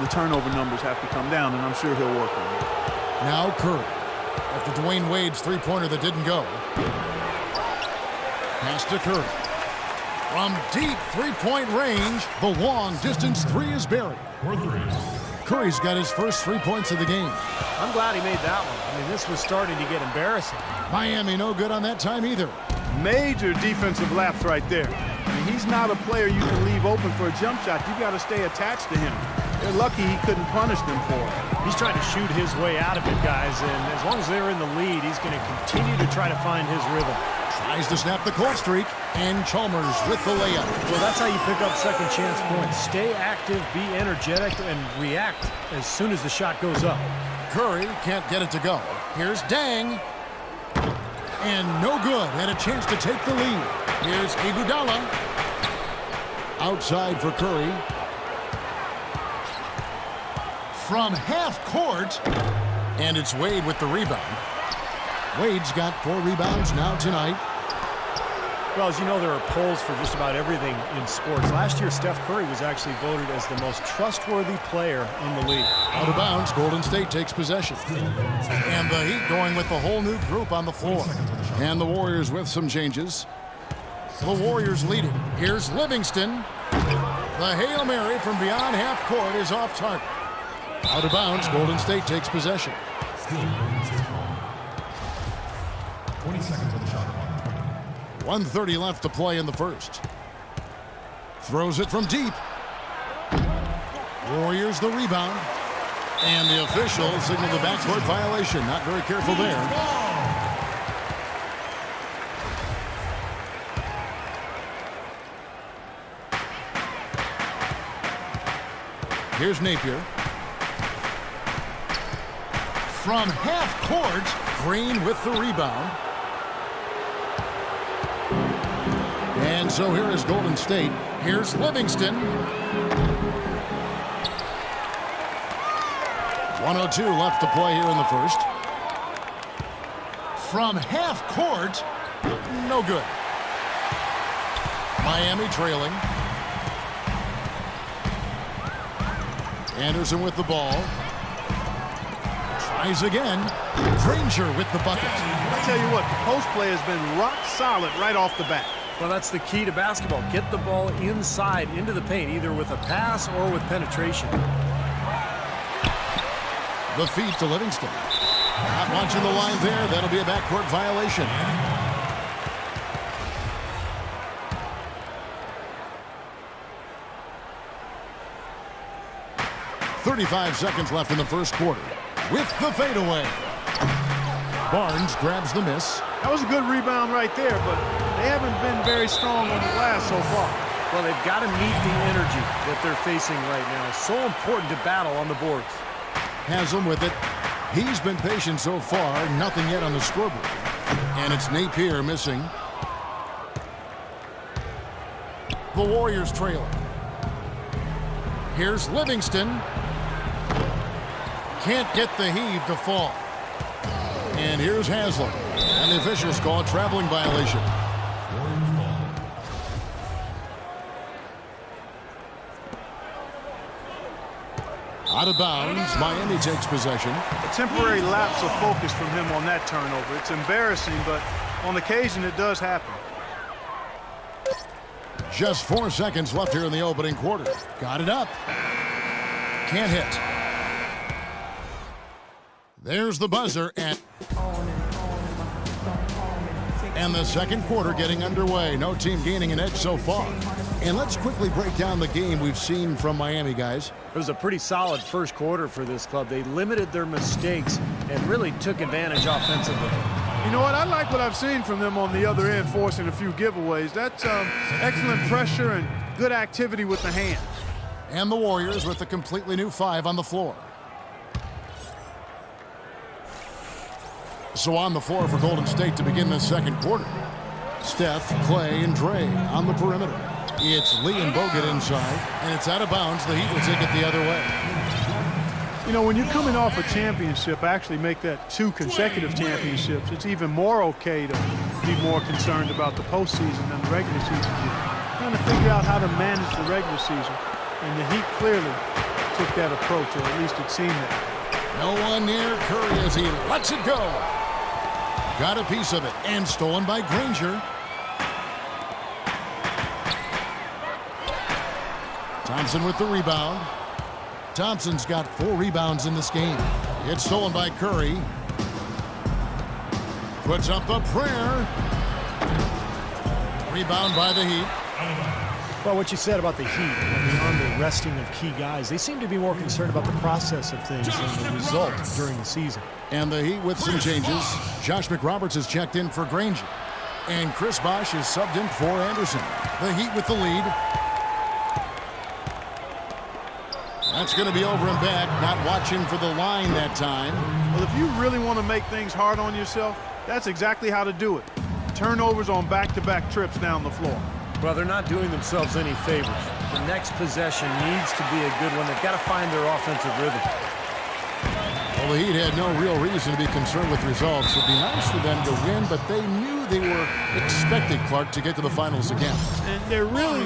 the turnover numbers have to come down, and I'm sure he'll work on it. Now Curry. After Dwayne Wade's three-pointer that didn't go. Pass to Curry. From deep three-point range, the long-distance three is buried. Curry's got his first 3 points of the game. I'm glad he made that one. I mean, this was starting to get embarrassing. Miami no good on that time either. Major defensive lapse right there. I mean, he's not a player you can leave open for a jump shot. You got to stay attached to him. They're lucky he couldn't punish them for it. He's trying to shoot his way out of it, guys, and as long as they're in the lead, he's going to continue to try to find his rhythm. Tries to snap the cold streak, and Chalmers with the layup. Well, that's how you pick up second chance points. Stay active, be energetic, and react as soon as the shot goes up. Curry can't get it to go. Here's Dang. And no good. Had a chance to take the lead. Here's Iguodala. Outside for Curry. From half court. And it's Wade with the rebound. Wade's got 4 rebounds now tonight. Well, as you know, there are polls for just about everything in sports. Last year, Steph Curry was actually voted as the most trustworthy player in the league. Out of bounds, Golden State takes possession. And the Heat going with the whole new group on the floor. And the Warriors with some changes. The Warriors leading. Here's Livingston. The Hail Mary from beyond half court is off target. Out of bounds, Golden State takes possession. 20 seconds on the shot clock. 1:30 left to play in the first. Throws it from deep. Warriors the rebound. And the official signaled the backcourt violation. Not very careful there. Here's Napier. From half court, Green with the rebound. And so here is Golden State. Here's Livingston. 1:02 left to play here in the first. From half court, no good. Miami trailing. Anderson with the ball. Tries again. Granger with the bucket. I tell you what, the post play has been rock solid right off the bat. Well, that's the key to basketball. Get the ball inside into the paint, either with a pass or with penetration. The feed to Livingston. Not watching the line there. That'll be a backcourt violation. .35 seconds left in the first quarter. With the fadeaway. Barnes grabs the miss. That was a good rebound right there, but they haven't been very strong on the glass so far. Well, they've got to meet the energy that they're facing right now. So important to battle on the boards. Haslam with it. He's been patient so far. Nothing yet on the scoreboard. And it's Napier missing. The Warriors trailing. Here's Livingston. Can't get the heave to fall. And here's Haslam. And the officials call a traveling violation. Out of bounds, Miami takes possession. A temporary lapse of focus from him on that turnover. It's embarrassing, but on occasion it does happen. Just 4 seconds left here in the opening quarter. Got it up. Can't hit. There's the buzzer and the second quarter getting underway. No team gaining an edge so far. And let's quickly break down the game we've seen from Miami, guys. It was a pretty solid first quarter for this club. They limited their mistakes and really took advantage offensively. You know what? I like what I've seen from them on the other end, forcing a few giveaways. That's excellent pressure and good activity with the hands. And the Warriors with a completely new 5 on the floor. So on the floor for Golden State to begin this second quarter. Steph, Clay, and Dre on the perimeter. It's Lee and Bogut inside, and it's out of bounds. The Heat will take it the other way. You know, when you're coming off a championship, actually make that 2 consecutive championships, it's even more okay to be more concerned about the postseason than the regular season. Trying to figure out how to manage the regular season. And the Heat clearly took that approach, or at least it seemed that. No one near Curry as he lets it go. Got a piece of it and stolen by Granger. Thompson with the rebound. Thompson's got 4 rebounds in this game. It's stolen by Curry. Puts up a prayer. Rebound by the Heat. Well, what you said about the Heat, beyond the resting of key guys, they seem to be more concerned about the process of things than the result during the season. And the Heat with some changes. Josh McRoberts has checked in for Granger. And Chris Bosh is subbed in for Anderson. The Heat with the lead. That's going to be over and back. Not watching for the line that time. Well, if you really want to make things hard on yourself, that's exactly how to do it. Turnovers on back-to-back trips down the floor. Well, they're not doing themselves any favors. The next possession needs to be a good one. They've got to find their offensive rhythm. Well, the Heat had no real reason to be concerned with results. It would be nice for them to win, but they knew they were expected, Clark, to get to the finals again. And there really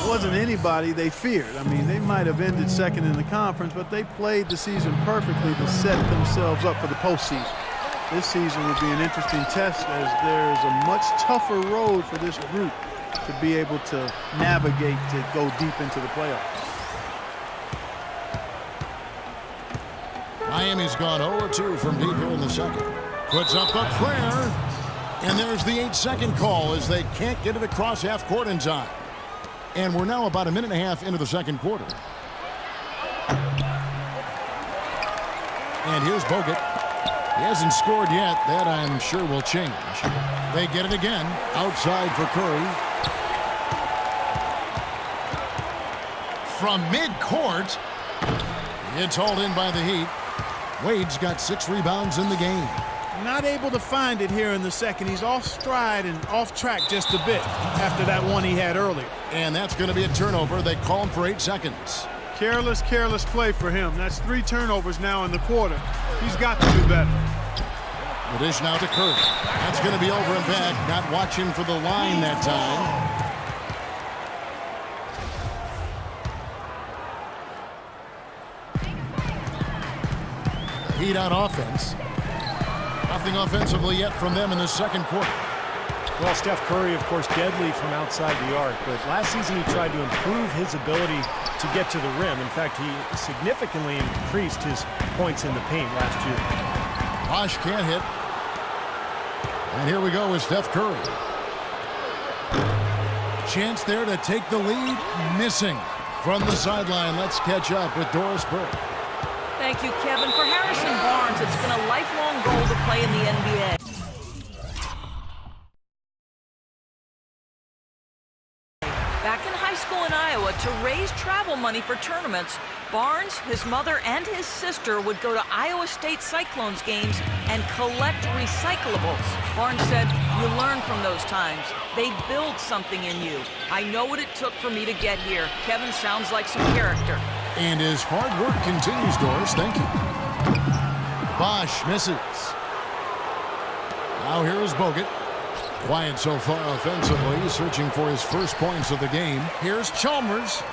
wasn't anybody they feared. I mean, they might have ended second in the conference, but they played the season perfectly to set themselves up for the postseason. This season will be an interesting test, as there's a much tougher road for this group to be able to navigate to go deep into the playoffs. Miami's gone 0-2 from deep here in the second. Puts up a prayer. And there's the 8-second call as they can't get it across half court in time. And we're now about a minute and a half into the second quarter. And here's Bogut. He hasn't scored yet. That, I'm sure, will change. They get it again. Outside for Curry. From midcourt. It's hauled in by the Heat. Wade's got 6 rebounds in the game. Not able to find it here in the second. He's off stride and off track just a bit after that one he had earlier. And that's going to be a turnover. They call him for 8 seconds. Careless play for him. That's 3 turnovers now in the quarter. He's got to do better. The dish now to Curry. That's going to be over and back. Not watching for the line that time. Heat on offense. Nothing offensively yet from them in the second quarter. Well, Steph Curry, of course, deadly from outside the arc, but last season he tried to improve his ability to get to the rim. In fact, he significantly increased his points in the paint last year. Bosh can't hit. And here we go with Steph Curry. Chance there to take the lead. Missing from the sideline. Let's catch up with Doris Burke. Thank you, Kevin. For Harrison Barnes, it's been a lifelong goal to play in the NBA. Back in high school in Iowa, to raise travel money for tournaments, Barnes, his mother, and his sister would go to Iowa State Cyclones games and collect recyclables. Barnes said, "You learn from those times. They build something in you. I know what it took for me to get here." Kevin sounds like some character. And his hard work continues, Doris. Thank you. Bosh misses. Now here is Bogut. Quiet so far offensively, searching for his first points of the game. Here's Chalmers.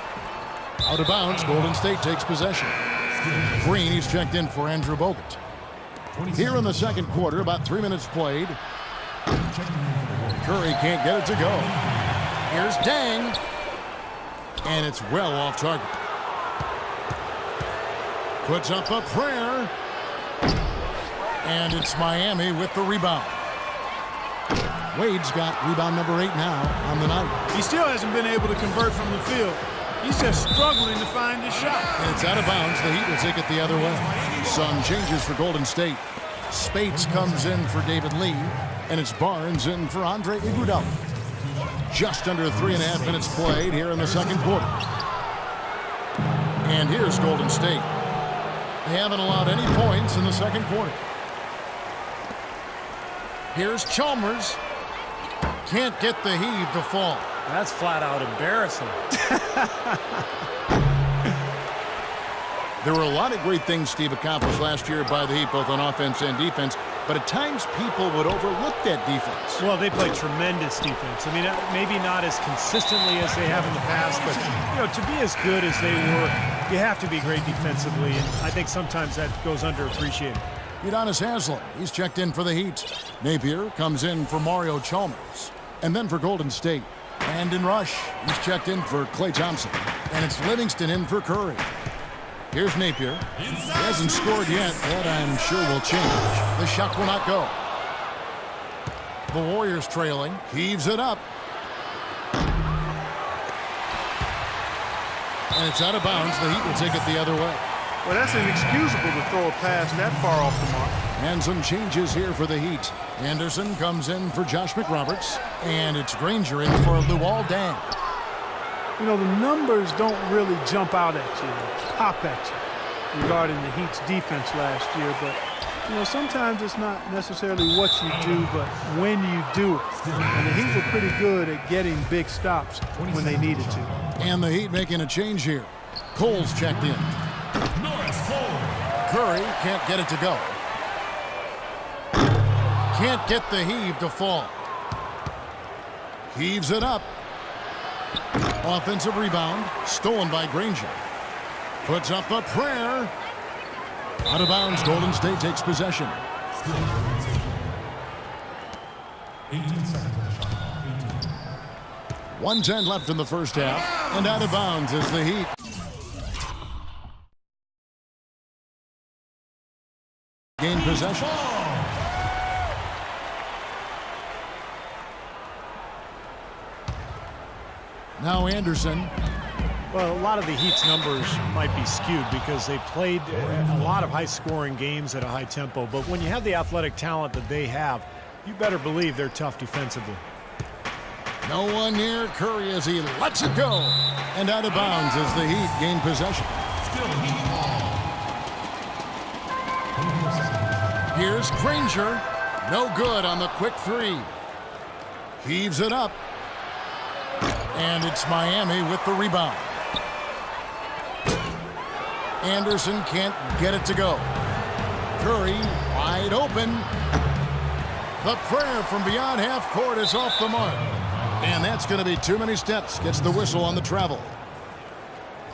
Out of bounds, Golden State takes possession. Green, he's checked in for Andrew Bogut. Here in the second quarter, about 3 minutes played. Curry can't get it to go. Here's Dang. And it's well off target. Puts up a prayer. And it's Miami with the rebound. Wade's got rebound number 8 now on the night. He still hasn't been able to convert from the field. He's just struggling to find his shot. And it's out of bounds. The Heat will take it the other way. Some changes for Golden State. Spates comes in for David Lee. And it's Barnes in for Andre Iguodala. Just under 3.5 minutes played here in the second quarter. And here's Golden State. They haven't allowed any points in the second quarter. Here's Chalmers. Can't get the heave to fall. That's flat out embarrassing. There were a lot of great things Steve accomplished last year by the Heat, both on offense and defense, but at times people would overlook that defense. Well, they played tremendous defense. I mean, maybe not as consistently as they have in the past, but, you know, to be as good as they were, You have to be great defensively, and I think sometimes that goes underappreciated. Udonis Haslem, he's checked in for the Heat. Napier comes in for Mario Chalmers. And then for Golden State, Brandon Rush, he's checked in for Klay Thompson. And it's Livingston in for Curry. Here's Napier. He hasn't scored yet. That I'm sure will change. The shot will not go. The Warriors trailing. Heaves it up. And it's out of bounds. The Heat will take it the other way. Well, that's inexcusable to throw a pass that far off the mark. And some changes here for the Heat. Anderson comes in for Josh McRoberts. And it's Granger in for Luol Deng. You know, the numbers don't really jump out at you, pop at you regarding the Heat's defense last year. But, you know, sometimes it's not necessarily what you do, but when you do it. And the Heat were pretty good at getting big stops when they needed to. And the Heat making a change here. Cole's checked in. Curry can't get it to go. Can't get the heave to fall. Heaves it up. Offensive rebound. Stolen by Granger. Puts up a prayer. Out of bounds. Golden State takes possession. 18 seconds on the shot. 1:10 left in the first half. And out of bounds is the Heat. Gain possession. Now Anderson. Well, a lot of the Heat's numbers might be skewed because they played a lot of high-scoring games at a high tempo. But when you have the athletic talent that they have, you better believe they're tough defensively. No one near Curry as he lets it go. And out of bounds as the Heat gain possession. Still Heat ball. 24 seconds. Here's Granger. No good on the quick three. Heaves it up. And it's Miami with the rebound. Anderson can't get it to go. Curry wide open. The prayer from beyond half court is off the mark. And that's going to be too many steps. Gets the whistle on the travel.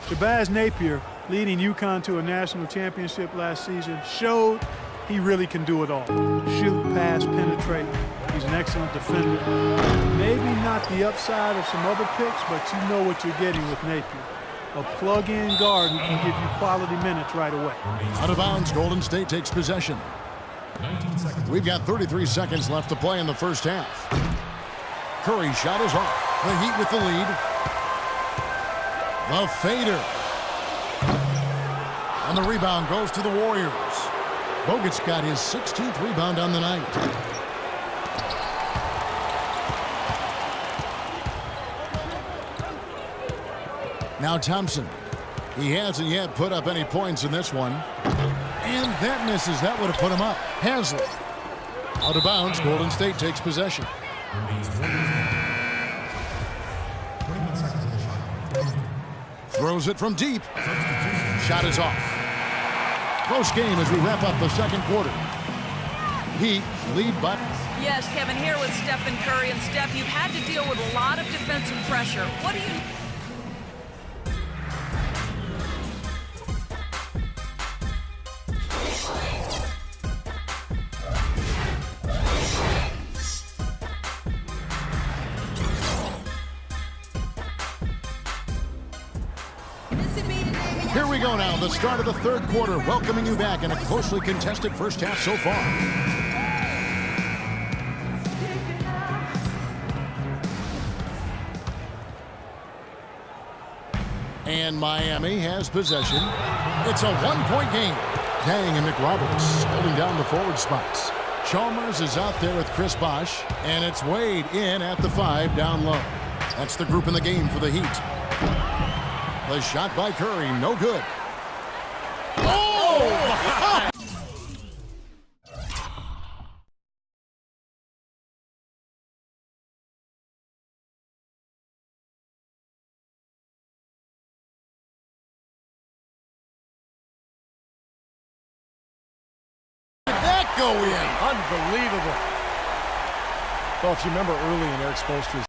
Shabazz Napier, leading UConn to a national championship last season, showed he really can do it all. Shoot, pass, penetrate. He's an excellent defender. Maybe not the upside of some other picks, but you know what you're getting with Napier. A plug-in guard who can give you quality minutes right away. Out of bounds, Golden State takes possession. 19 seconds. We've got 33 seconds left to play in the first half. Curry shot is off. The Heat with the lead. The fader. And the rebound goes to the Warriors. Bogut's got his 16th rebound on the night. Now Thompson. He hasn't yet put up any points in this one. And that misses. That would have put him up. Haslem. Out of bounds. Golden State takes possession. Remains 21 seconds on the shot. Throws it from deep. Shot is off. Close game as we wrap up the second quarter. Heat lead by. Yes, Kevin, here with Stephen Curry. And Steph, you've had to deal with a lot of defensive pressure. What do you... Here we go now, the start of the third quarter, welcoming you back in a closely contested first half so far. And Miami has possession. It's a one-point game. Deng and McRoberts holding down the forward spots. Chalmers is out there with Chris Bosh, and it's Wade in at the 5 down low. That's the group in the game for the Heat. The shot by Curry, no good. Oh! Did that go in? Unbelievable. Well, if you remember early in Eric Spoelstra's